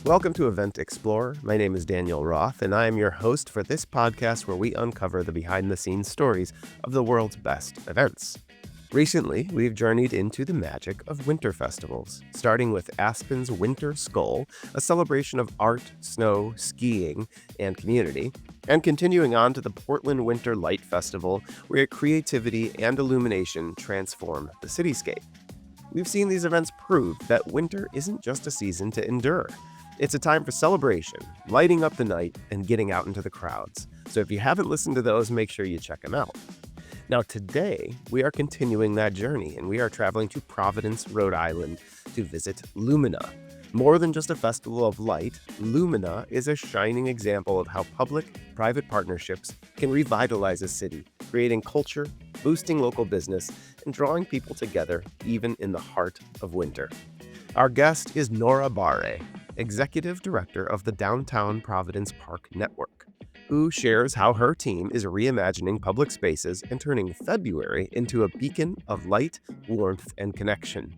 Welcome to Event Explorer. My name is Daniel Roth, and I am your host for this podcast where we uncover the behind-the-scenes stories of the world's best events. Recently, we've journeyed into the magic of winter festivals, starting with Aspen's Winter Skull, a celebration of art, snow, skiing, and community, and continuing on to the Portland Winter Light Festival, where creativity and illumination transform the cityscape. We've seen these events prove that winter isn't just a season to endure. It's a time for celebration, lighting up the night, and getting out into the crowds. So if you haven't listened to those, make sure you check them out. Now today, we are continuing that journey, and we are traveling to Providence, Rhode Island to visit Lumina. More than just a festival of light, Lumina is a shining example of how public-private partnerships can revitalize a city, creating culture, boosting local business, and drawing people together even in the heart of winter. Our guest is Nora Barre, Executive Director of the Downtown Providence Park Network, who shares how her team is reimagining public spaces and turning February into a beacon of light, warmth, and connection.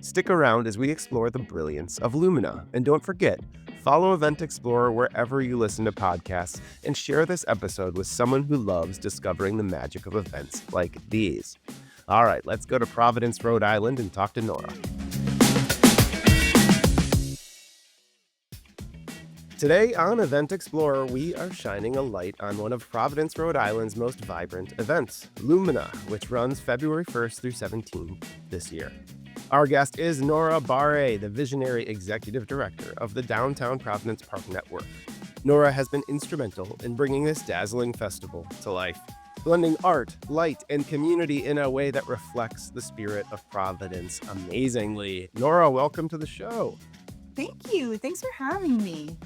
Stick around as we explore the brilliance of Lumina, and don't forget, follow Event Explorer wherever you listen to podcasts and share this episode with someone who loves discovering the magic of events like these. All right, let's go to Providence, Rhode Island and talk to Nora. Today on Event Explorer, we are shining a light on one of Providence, Rhode Island's most vibrant events, Lumina, which runs February 1st through 17th this year. Our guest is Nora Barre, the visionary executive director of the Downtown Providence Park Network. Nora has been instrumental in bringing this dazzling festival to life, blending art, light, and community in a way that reflects the spirit of Providence amazingly. Nora, welcome to the show. Thank you. Thanks for having me.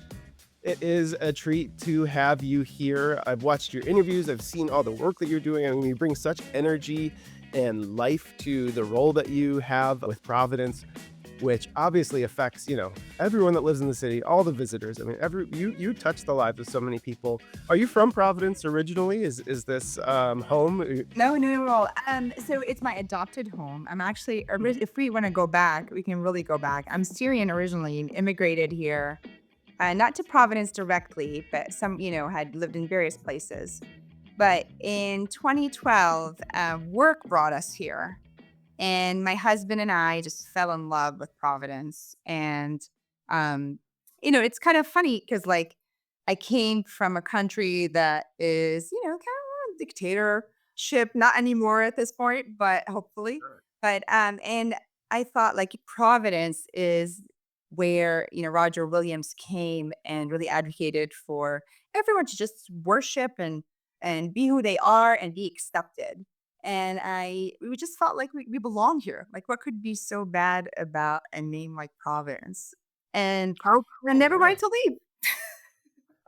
It is a treat to have you here. I've watched your interviews. I've seen all the work that you're doing. I mean, you bring such energy and life to the role that you have with Providence, which obviously affects, everyone that lives in the city, all the visitors. I mean, you touch the lives of so many people. Are you from Providence originally? Is this home? No. So it's my adopted home. I'm actually, if we want to go back, we can really go back. I'm Syrian originally and immigrated here. Not to Providence directly, but had lived in various places. But in 2012, work brought us here. And my husband and I just fell in love with Providence. And, it's kind of funny because, I came from a country that is, kind of a dictatorship, not anymore at this point, but hopefully. Sure. But, and I thought, Providence is where Roger Williams came and really advocated for everyone to just worship and be who they are and be accepted. And we just felt like we belong here. Like, what could be so bad about a name like Providence? And How I cool, never yeah. wanted to leave.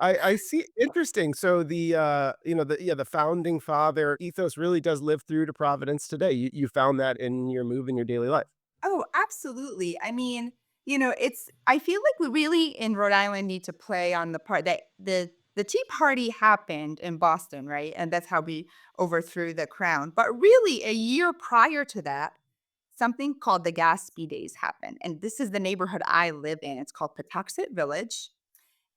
I see. Interesting. So the founding father ethos really does live through to Providence today. You found that in your move in your daily life. Oh, absolutely. I mean, I feel like we really in Rhode Island need to play on the part that the Tea Party happened in Boston, right? And that's how we overthrew the crown. But really, a year prior to that, something called the Gatsby Days happened. And this is the neighborhood I live in. It's called Patuxent Village.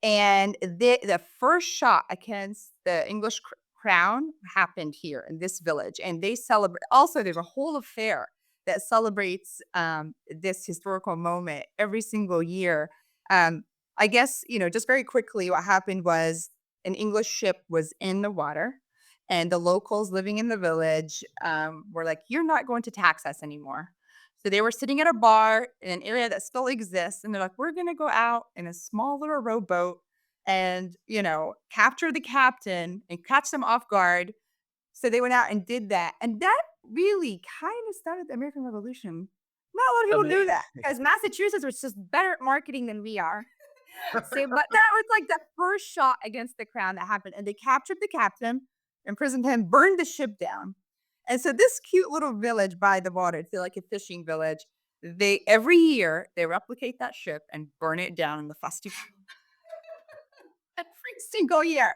And the first shot against the English crown happened here in this village. And they celebrate, also, there's a whole affair that celebrates this historical moment every single year. I guess, just very quickly, what happened was an English ship was in the water, and the locals living in the village were like, "You're not going to tax us anymore." So they were sitting at a bar in an area that still exists, and they're like, "We're going to go out in a small little rowboat and, capture the captain and catch them off guard." So they went out and did that. And that really kind of started the American Revolution. Not a lot of people knew that because Massachusetts was just better at marketing than we are. But that was like the first shot against the crown that happened. And they captured the captain, imprisoned him, burned the ship down. And so this cute little village by the water, it's like a fishing village. Every year they replicate that ship and burn it down in the festival. Every single year.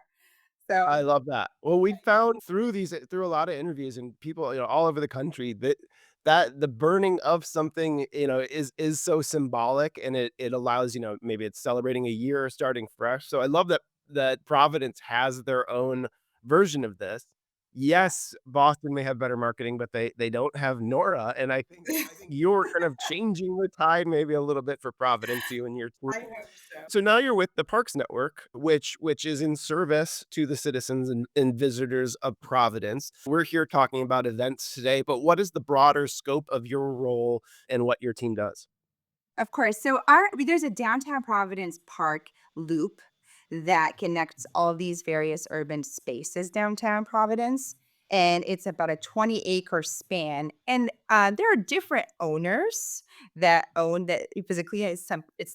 I So love that. Well, we found through a lot of interviews and people, all over the country that that the burning of something, is so symbolic, and it allows, maybe it's celebrating a year starting fresh. So I love that Providence has their own version of this. Yes, Boston may have better marketing, but they don't have Nora, and I think you're kind of changing the tide maybe a little bit for Providence, you and your team. I hope so. So now you're with the Parks Network, which is in service to the citizens and visitors of Providence. We're here talking about events today, but what is the broader scope of your role and what your team does? Of course. So there's a downtown Providence Park loop that connects all these various urban spaces downtown Providence. And it's about a 20-acre span. And there are different owners that own that physically. It's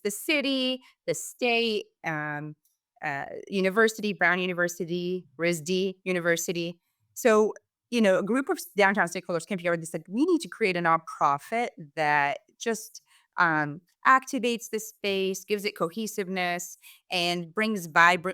the city, the state, university, Brown University, RISD University. So, a group of downtown stakeholders came together and they said, we need to create a nonprofit that just activates the space, gives it cohesiveness, and brings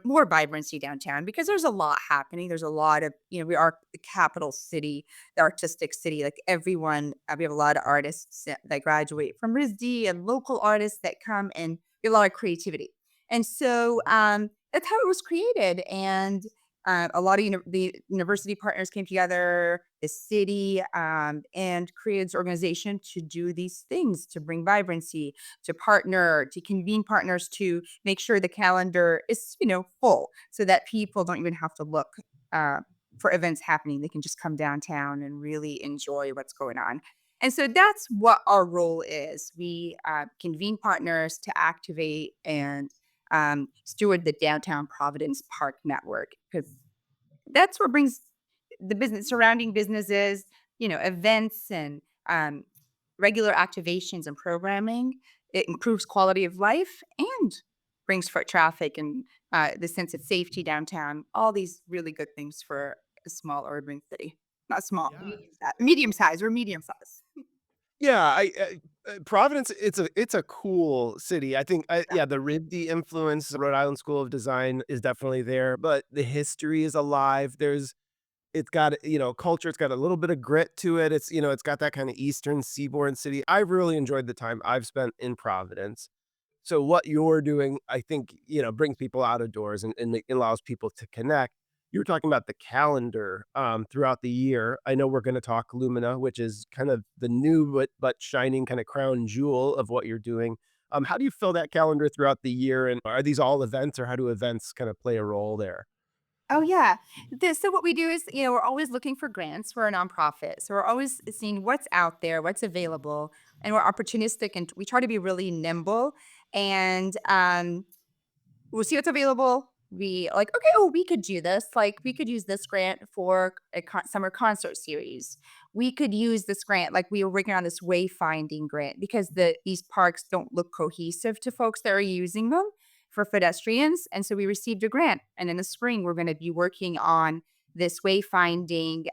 more vibrancy downtown because there's a lot happening. There's a lot of, we are the capital city, the artistic city. Like everyone, we have a lot of artists that graduate from RISD and local artists that come, and we have a lot of creativity. And so that's how it was created. And a lot of the university partners came together, the city, and created this organization to do these things, to bring vibrancy, to partner, to convene partners, to make sure the calendar is, full, so that people don't even have to look uh, for events happening. They can just come downtown and really enjoy what's going on. And so that's what our role is. We convene partners to activate and steward the Downtown Providence Park Network because that's what brings the business surrounding businesses, events and regular activations and programming. It improves quality of life and brings foot traffic and the sense of safety downtown. All these really good things for a small urban city. Not small, Yeah. medium size. We're medium size. Yeah, Providence, it's a cool city. I think, yeah, the RISD influence, the Rhode Island School of Design is definitely there, but the history is alive. It's got, culture, it's got a little bit of grit to it. It's got that kind of Eastern seaboard city. I've really enjoyed the time I've spent in Providence. So what you're doing, I think, brings people out of doors and it allows people to connect. You were talking about the calendar throughout the year. I know we're going to talk Lumina, which is kind of the new but shining kind of crown jewel of what you're doing. How do you fill that calendar throughout the year? And are these all events, or how do events kind of play a role there? Oh yeah. So what we do is, we're always looking for grants. We're a nonprofit. So we're always seeing what's out there, what's available, and we're opportunistic and we try to be really nimble. And we'll see what's available. We like, okay, oh, we could do this. Like, we could use this grant for a summer concert series. We could use this grant. Like, we were working on this wayfinding grant because these parks don't look cohesive to folks that are using them for pedestrians. And so we received a grant. And in the spring, we're going to be working on this wayfinding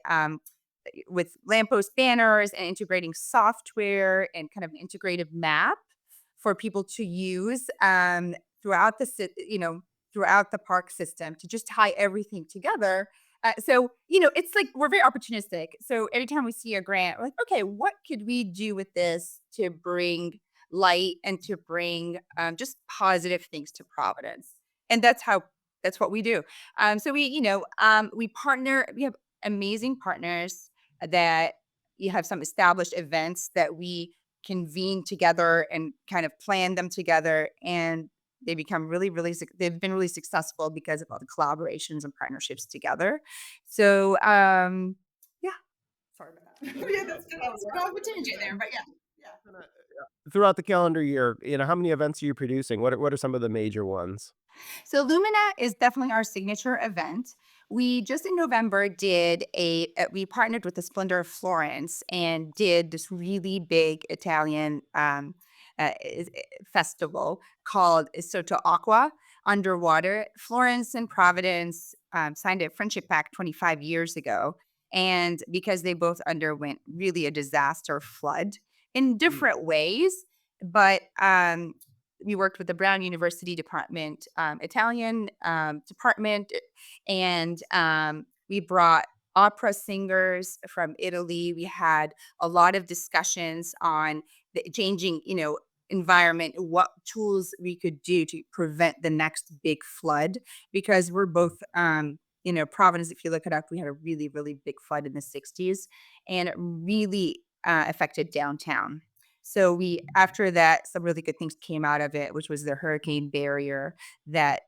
with lamppost banners and integrating software and kind of an integrative map for people to use throughout throughout the park system to just tie everything together. So, it's like we're very opportunistic. So every time we see a grant, we're like, okay, what could we do with this to bring light and to bring just positive things to Providence? And that's what we do. So we partner. We have amazing partners that you have some established events that we convene together and kind of plan them together, and they become they've been really successful because of all the collaborations and partnerships together. So yeah, sorry about that. Yeah, that was kind of a tangent there, but yeah. Throughout the calendar year, how many events are you producing? What are some of the major ones? So Lumina is definitely our signature event. We just in November we partnered with the Splendor of Florence and did this really big Italian festival called Sotto Aqua, underwater. Florence and Providence signed a friendship pact 25 years ago. And because they both underwent really a disaster flood in Mm. different ways, but we worked with the Brown University department, Italian department, and we brought opera singers from Italy. We had a lot of discussions on the changing, environment, what tools we could do to prevent the next big flood because we're both Providence, if you look it up, we had a really, really big flood in the 60s and it really affected downtown. So we after that, some really good things came out of it, which was the hurricane barrier that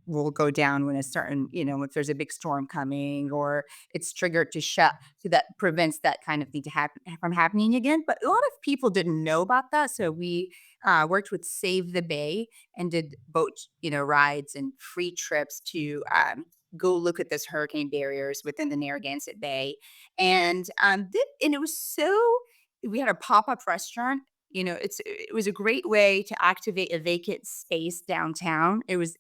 will go down when a certain, if there's a big storm coming or it's triggered to shut, so that prevents that kind of thing to happen from happening again. But a lot of people didn't know about that. So we worked with Save the Bay and did boat, rides and free trips to go look at those hurricane barriers within the Narragansett Bay. And it was so, we had a pop-up restaurant. It was a great way to activate a vacant space downtown. There's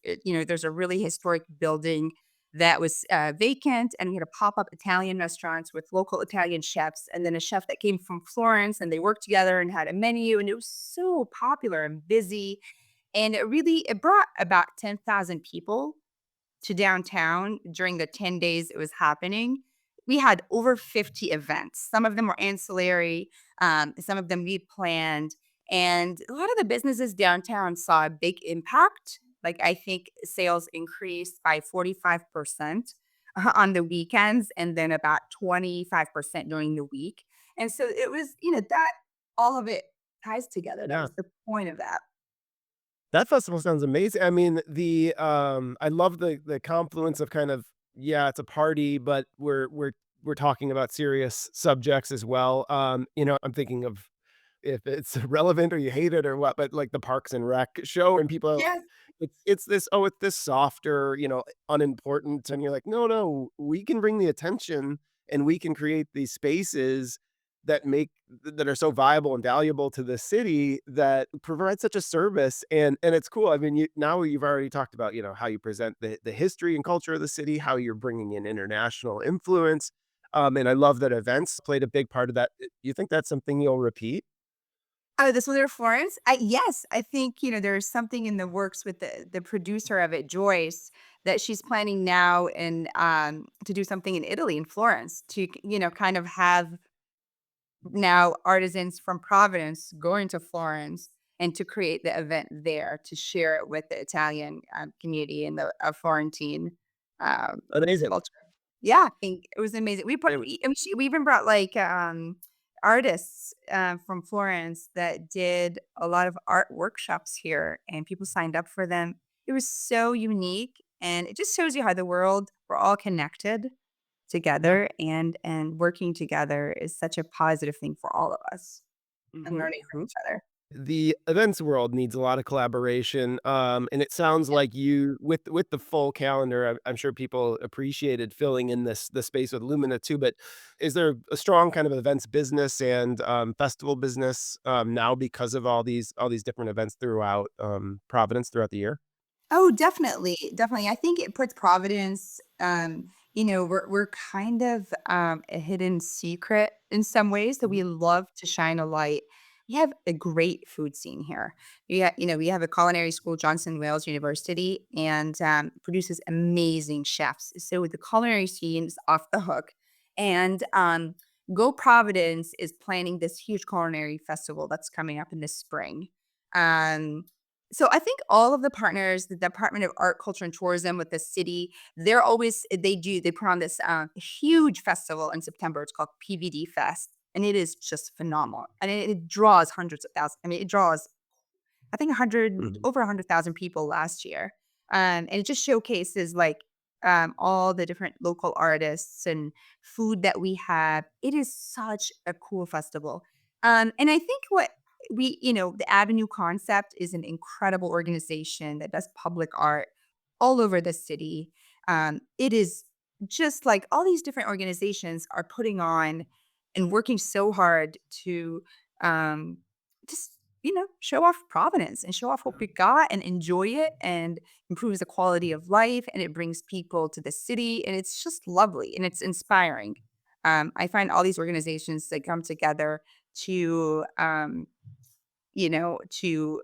a really historic building that was vacant, and we had a pop-up Italian restaurants with local Italian chefs, and then a chef that came from Florence, and they worked together and had a menu, and it was so popular and busy, and it brought about 10,000 people to downtown during the 10 days it was happening. We had over 50 events. Some of them were ancillary, some of them we planned. And a lot of the businesses downtown saw a big impact. Like I think sales increased by 45% on the weekends and then about 25% during the week. And so it was, that all of it ties together. That Yeah. was the point of that. That festival sounds amazing. I mean, I love the confluence of kind of, yeah, it's a party, but we're talking about serious subjects as well. I'm thinking of if it's relevant or you hate it or what, but like the Parks and Rec show and people are like, Yes. it's this softer, unimportant, and you're like, no, no, we can bring the attention and we can create these spaces that are so viable and valuable to the city that provide such a service, and it's cool. I mean, now you've already talked about, how you present the history and culture of the city, how you're bringing in international influence, and I love that events played a big part of that. You think that's something you'll repeat? Oh, this was in Florence? Yes, I think, there's something in the works with the producer of it, Joyce, that she's planning now to do something in Italy, in Florence, to, kind of have now artisans from Providence going to Florence and to create the event there to share it with the Italian community and the Florentine Amazing. culture. Yeah, I think it was amazing. And We even brought like artists from Florence that did a lot of art workshops here, and people signed up for them. It was so unique, and it just shows you how the world we're all connected yeah. together, and working together is such a positive thing for all of us and Mhm, learning from mhm. each other. The events world needs a lot of collaboration, and it sounds like you with the full calendar, I'm sure people appreciated filling in the space with Lumina too, but is there a strong kind of events business and, festival business, now because of all these different events throughout, Providence throughout the year? Oh, definitely, definitely. I think it puts Providence, we're kind of a hidden secret in some ways that Mhm. we love to shine a light. We have a great food scene here. We have a culinary school, Johnson Wales University, and produces amazing chefs. So the culinary scene is off the hook. And Go Providence is planning this huge culinary festival that's coming up in the spring. Um, so I think all of the partners, the Department of Art, Culture, and Tourism with the city, they put on this huge festival in September. It's called PVD Fest, and it is just phenomenal. And it draws hundreds of thousands. I mean, it draws I think 100 Mhm. over 100,000 people last year. And it just showcases like all the different local artists and food that we have. It is such a cool festival. And I think the Avenue Concept is an incredible organization that does public art all over the city. It is just like all these different organizations are putting on and working so hard to um, just show off Providence and show off what we got and enjoy it and improves the quality of life and it brings people to the city and it's just lovely and it's inspiring. I find all these organizations that come together to, to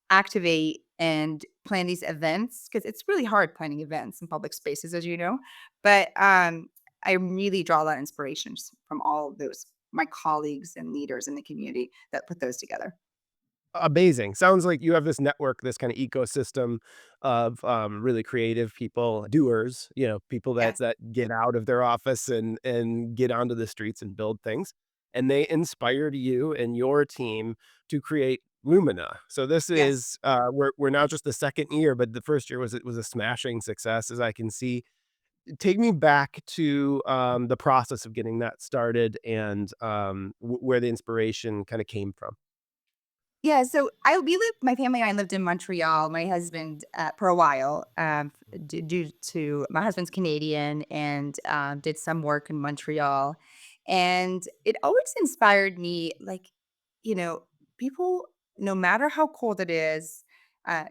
activate and plan these events because it's really hard planning events in public spaces, as you know. But I really draw a lot of inspirations from all of those my colleagues and leaders in the community that put those together. Amazing. Sounds like you have this network, this kind of ecosystem of really creative people, doers, people that Yes. get out of their office and get onto the streets and build things. And they inspired you and your team to create Lumina. So this Yes. is we're now just the second year, but the first year was a smashing success, as I can see. Take me back to the process of getting that started and where the inspiration kind of came from. Yeah, so my family and I lived in Montreal. My husband, for a while, due to my husband's Canadian and did some work in Montreal. And it always inspired me, like, you know, people, no matter how cold it is,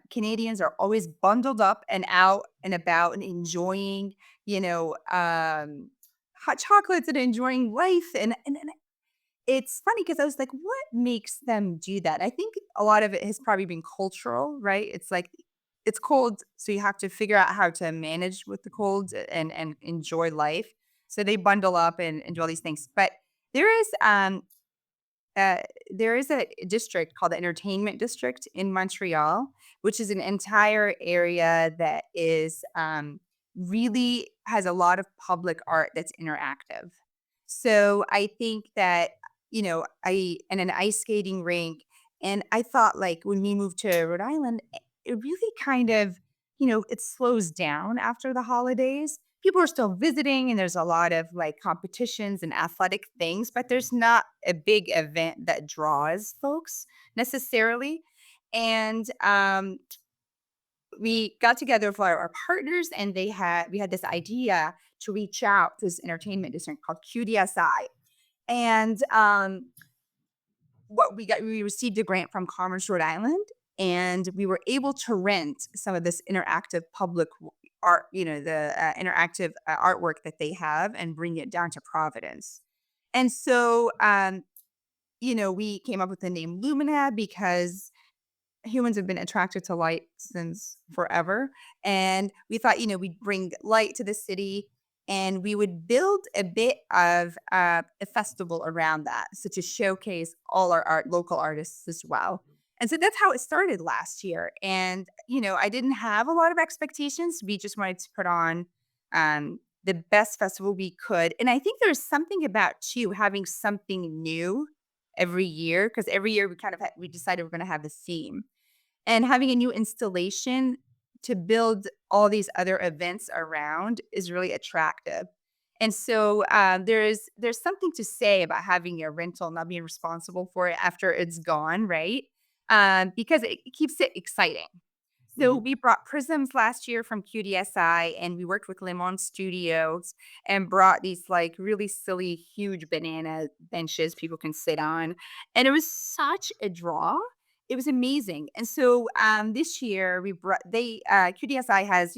Canadians are always bundled up and out and about and enjoying, you know, hot chocolates and enjoying life. And it's funny because I was like, "What makes them do that?" I think a lot of it has probably been cultural, right? It's like it's cold, so you have to figure out how to manage with the cold and enjoy life. So they bundle up and do all these things. But there is uh, there is a district called the Entertainment District in Montreal, which is an entire area that is really has a lot of public art that's interactive. So I think that, I and an ice skating rink. And I thought like when we moved to Rhode Island, it really kind of, it slows down after the holidays. People are still visiting and there's a lot of like competitions and athletic things, but there's not a big event that draws folks necessarily. And we got together with our partners and we had this idea to reach out to this entertainment district called QDSI. And we received a grant from Commerce, Rhode Island, and we were able to rent some of this interactive public art, the interactive artwork that they have and bring it down to Providence. And so, we came up with the name Lumina because humans have been attracted to light since forever. And we thought, we'd bring light to the city and we would build a bit of a festival around that. So to showcase all our local artists as well. And so that's how it started last year. And, I didn't have a lot of expectations. We just wanted to put on the best festival we could. And I think there's something about too having something new every year because every year we kind of we decided we're going to have a theme and having a new installation to build all these other events around is really attractive. And so, there's something to say about having a rental, not being responsible for it after it's gone, right? Because it keeps it exciting. So Mhm. we brought prisms last year from QDSI, and we worked with Lemon Studios and brought these like really silly, huge banana benches people can sit on, and it was such a draw. It was amazing. And so this year we brought they QDSI has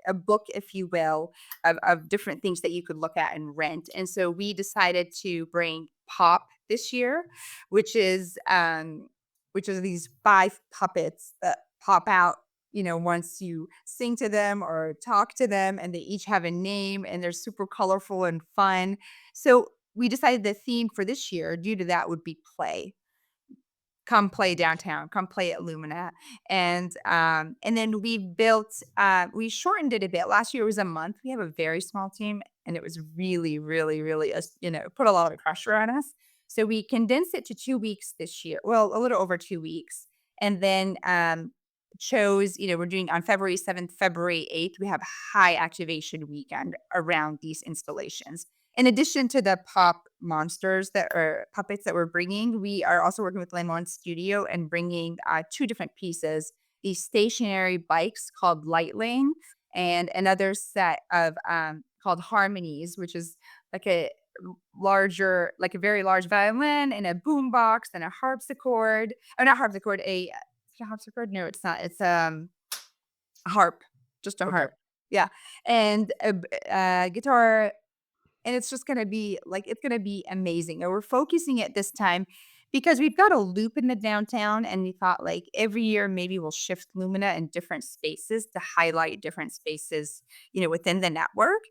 a book, if you will, of different things that you could look at and rent. And so we decided to bring Pop this year, which is um, which is these five puppets that pop out once you sing to them or talk to them, and they each have a name and they're super colorful and fun. So we decided the theme for this year, due to that, would be play. Come play downtown, come play at Lumina. And then we shortened it a bit. Last year was a month. We have a very small team and it was really, really, really, put a lot of pressure on us. So we condensed it to 2 weeks this year. Well, a little over 2 weeks. And then chose, we're doing on February 7th, February 8th, we have high activation weekend around these installations. In addition to the pop monsters that are puppets that we're bringing, we are also working with Lemon Studio and bringing two different pieces: these stationary bikes called Light Lane, and another set of called Harmonies, which is like like a very large violin and a boombox and a harpsichord. Oh, not harpsichord, is it a harpsichord? No, it's not. It's a harp, just a Okay. harp. Yeah, and a guitar, and it's just gonna be like it's gonna be amazing. And we're focusing it this time because we've got a loop in the downtown, and we thought like every year maybe we'll shift Lumina in different spaces to highlight different spaces, within the network.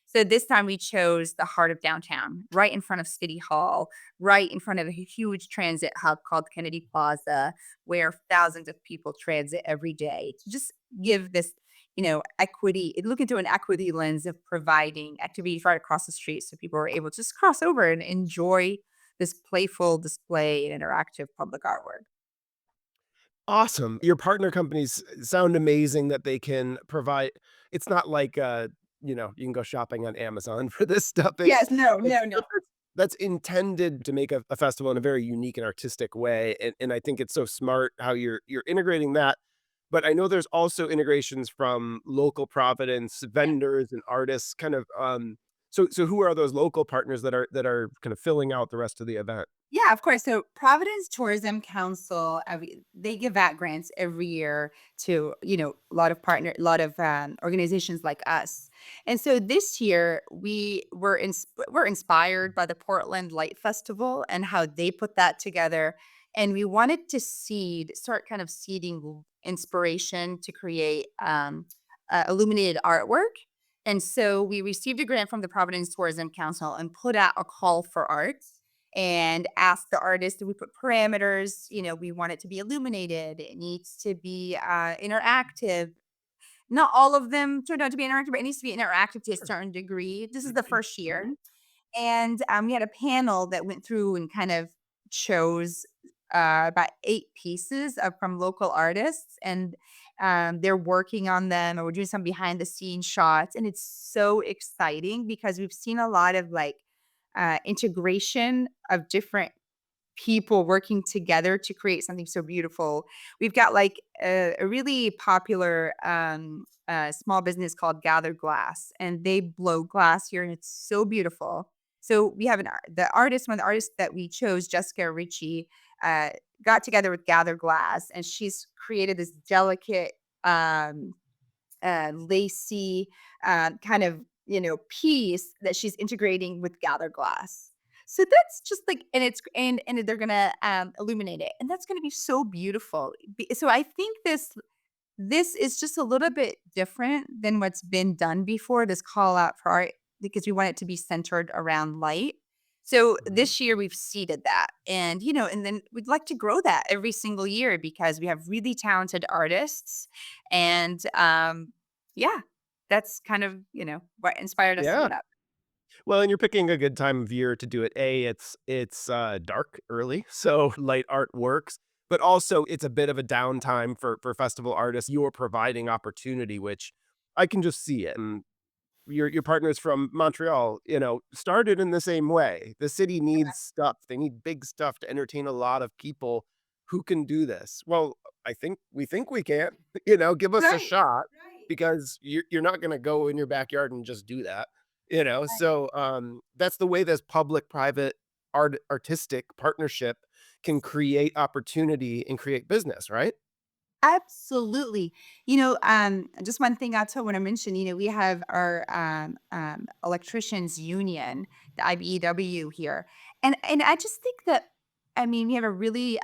So this time we chose the heart of downtown, right in front of City Hall, right in front of a huge transit hub called Kennedy Plaza, where thousands of people transit every day to just give this, equity, look into an equity lens of providing activities right across the street so people are able to just cross over and enjoy this playful display and interactive public artwork. Awesome. Your partner companies sound amazing that they can provide. It's not like, you can go shopping on Amazon for this stuff. Yes, no, It's no, no. stuff that's intended to make a festival in a very unique and artistic way, and I think it's so smart how you're integrating that, but I know there's also integrations from local Providence vendors and artists kind of, so who are those local partners that are kind of filling out the rest of the event? Yeah, of course. So Providence Tourism Council, they give out grants every year to, a lot of organizations like us. And so this year we're inspired by the Portland Light Festival and how they put that together. And we wanted to start kind of seeding inspiration to create illuminated artwork. And so we received a grant from the Providence Tourism Council and put out a call for art and ask the artist, do we put parameters? We want it to be illuminated. It needs to be interactive. Not all of them turned out to be interactive, but it needs to be interactive to a certain degree. This is the first year. Mhm. And we had a panel that went through and kind of chose about 8 pieces from local artists. And they're working on them, or we're doing some behind the scenes shots. And it's so exciting because we've seen a lot of like integration of different people working together to create something so beautiful. We've got like a really popular small business called Gather Glass, and they blow glass here, and it's so beautiful. So we have one of the artists that we chose, Jessica Ritchie, uh, got together with Gather Glass, and she's created this delicate lacy, kind of, piece that she's integrating with Gather Glass. So that's just like, and they're gonna illuminate it, and that's gonna be so beautiful. So I think this is just a little bit different than what's been done before. This call out for art because we want it to be centered around light. So Mhm. this year we've seeded that, and then we'd like to grow that every single year because we have really talented artists, and yeah, that's kind of what inspired us to do Yeah. that. Well, and you're picking a good time of year to do it. It's dark early, so light art works, but also it's a bit of a downtime for festival artists. You're providing opportunity, which I can just see it. And your partners from Montreal, started in the same way. The city needs stuff. They need big stuff to entertain a lot of people. Who can do this? Well, I think we can. Give us a Right. shot Right. because you're not gonna go in your backyard and just do that. So that's the way this public-private artistic partnership can create opportunity and create business, right? Absolutely. Just one thing I also want to mention, we have our electricians union, the IBEW here. And I just think that, I mean, we have a really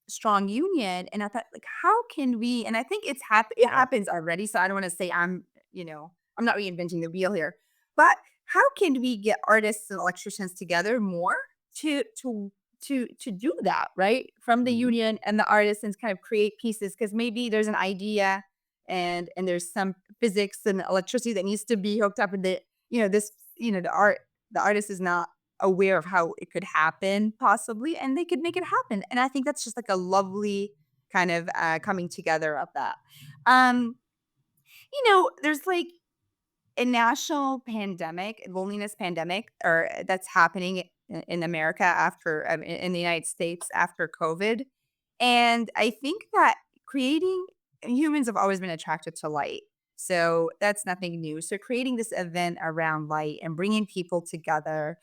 strong union. And I thought, like, how can we, and I think it Yeah. happens already. So I don't want to say I'm not reinventing the wheel here, but how can we get artists and electricians together more to do that, right? From the Mhm. union and the artisans kind of create pieces because maybe there's an idea and there's some physics and electricity that needs to be hooked up and this, the artist is not aware of how it could happen possibly, and they could make it happen. And I think that's just like a lovely kind of coming together of that. Um, there's like a national pandemic, loneliness pandemic, or that's happening in America after in the United States after COVID. And I think that creating humans have always been attracted to light. So that's nothing new. So creating this event around light and bringing people together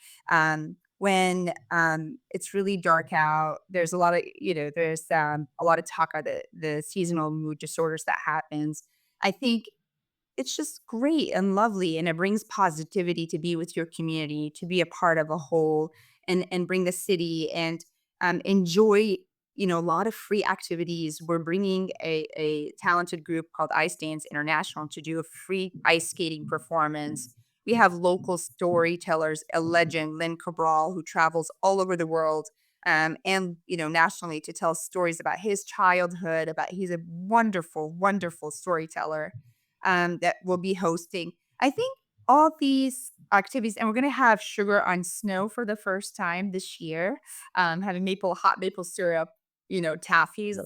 when it's really dark out, there's a lot of talk about the seasonal mood disorders that happens. I think it's just great and lovely, and it brings positivity to be with your community, to be a part of a whole, and bring the city and enjoy, a lot of free activities. We're bringing a talented group called Ice Dance International to do a free ice skating performance. We have local storytellers, a legend, Lynn Cabral, who travels all over the world and nationally to tell stories about his childhood. About he's a wonderful, wonderful storyteller that will be hosting. I think all these activities, and we're gonna have sugar on snow for the first time this year. Having hot maple syrup, taffies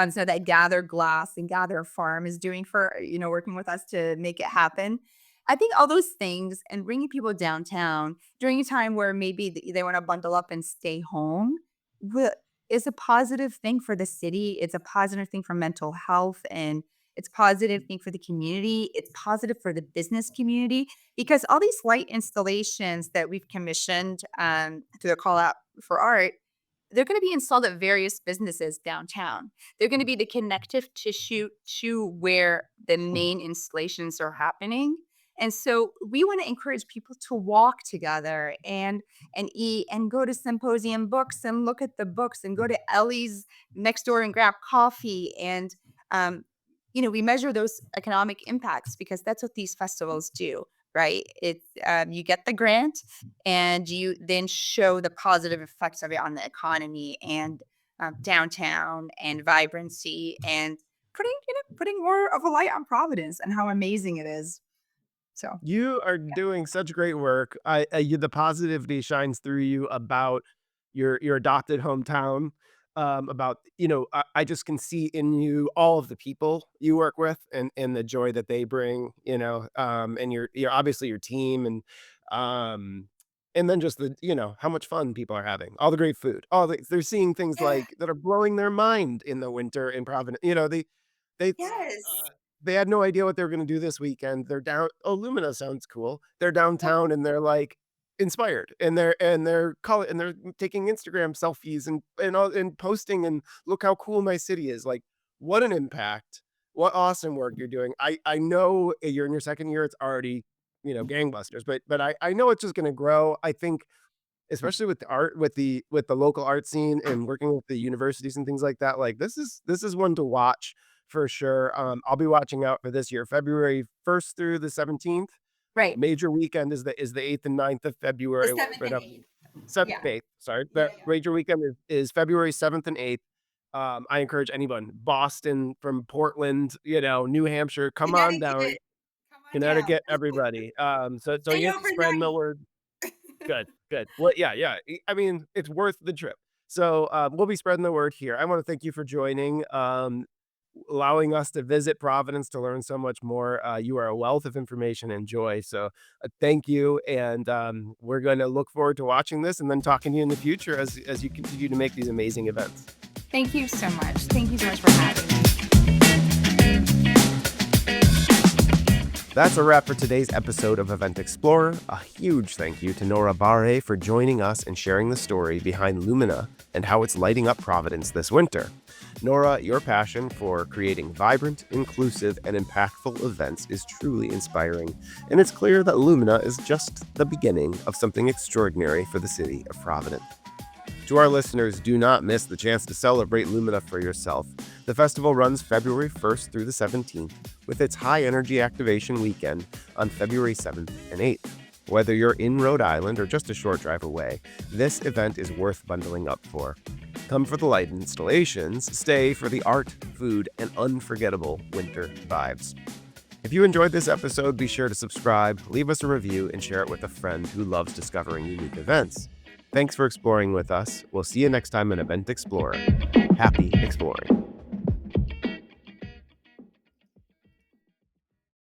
so that Gather Glass and Gather Farm is doing for, working with us to make it happen. I think all those things and bringing people downtown during a time where maybe they want to bundle up and stay home wi- is a positive thing for the city. It's a positive thing for mental health and it's a positive thing for the community. It's positive for the business community because all these light installations that we've commissioned through the call out for art, they're going to be installed at various businesses downtown. They're going to be the connective tissue to where the main installations are happening. And so we want to encourage people to walk together and eat and go to Symposium Books and look at the books and go to Ellie's next door and grab coffee. And um, we measure those economic impacts because that's what these festivals do, right? It's you get the grant and you then show the positive effects of it on the economy and downtown and vibrancy and putting more of a light on Providence and how amazing it is. So You are doing such great work. The positivity shines through you about your adopted hometown. About I just can see in you all of the people you work with and the joy that they bring. And you're obviously your team um and then just how much fun people are having, all the great food, they're seeing things yeah, like that are blowing their mind in the winter in Providence. They yes, they had no idea what they were gonna do this weekend. They're down "Oh, Lumina sounds cool." They're yeah, downtown and they're, like, inspired, and they're taking Instagram selfies and posting and, "Look how cool my city is." Like, what an impact. What awesome work you're doing. I know you're in your 2nd year, it's already, gangbusters, but I know it's just gonna grow. I think especially with the art with the local art scene and working with the universities and things like that, like, this is one to watch for sure. I'll be watching out for this year, February 1st through the 17th. right. Major weekend is the 8th and 9th of The February, seventh right and up eighth. 7th Yeah, and 8th, sorry. yeah, The yeah. major weekend is February 7th and 8th. I encourage anyone, Boston, from Portland, New Hampshire, come on down. Connecticut, come on down. Connecticut, everybody. So Stay you get to spread the overnight. word. Good, good. Well, yeah, yeah. I mean, it's worth the trip. So, we'll be spreading the word here. I wanna thank you for joining, allowing us to visit Providence to learn so much more. You are a wealth of information and joy. So, thank you, and, we're gonna look forward to watching this and then talking to you in the future as you continue to make these amazing events. Thank you so much. Thank you so much for having me. That's a wrap for today's episode of Event Explorer. A huge thank you to Nora Barre for joining us and sharing the story behind Lumina and how it's lighting up Providence this winter. Nora, your passion for creating vibrant, inclusive, and impactful events is truly inspiring, and it's clear that Lumina is just the beginning of something extraordinary for the city of Providence. To our listeners, do not miss the chance to celebrate Lumina for yourself. The festival runs February 1st through the 17th, with its high energy activation weekend on February 7th and 8th. Whether you're in Rhode Island or just a short drive away, this event is worth bundling up for. Come for the light installations, stay for the art, food, and unforgettable winter vibes. If you enjoyed this episode, be sure to subscribe, leave us a review, and share it with a friend who loves discovering unique events. Thanks for exploring with us. We'll see you next time on Event Explorer. Happy exploring.